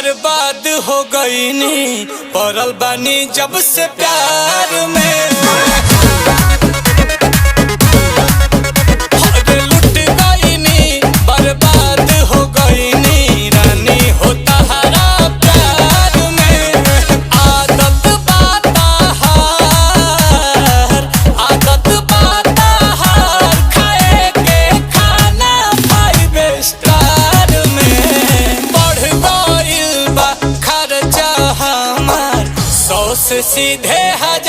बर्बाद हो गईनी, पड़ल बानी जब से प्यार में। अरे लुट गईनी, बर्बाद हो गईनी, रानी हो तहरा प्यार में। आदत बाताहार खाए के खाना 5 स्टार में। बढ़ गइल बा खर्चा हमार 100 से सीधे 1000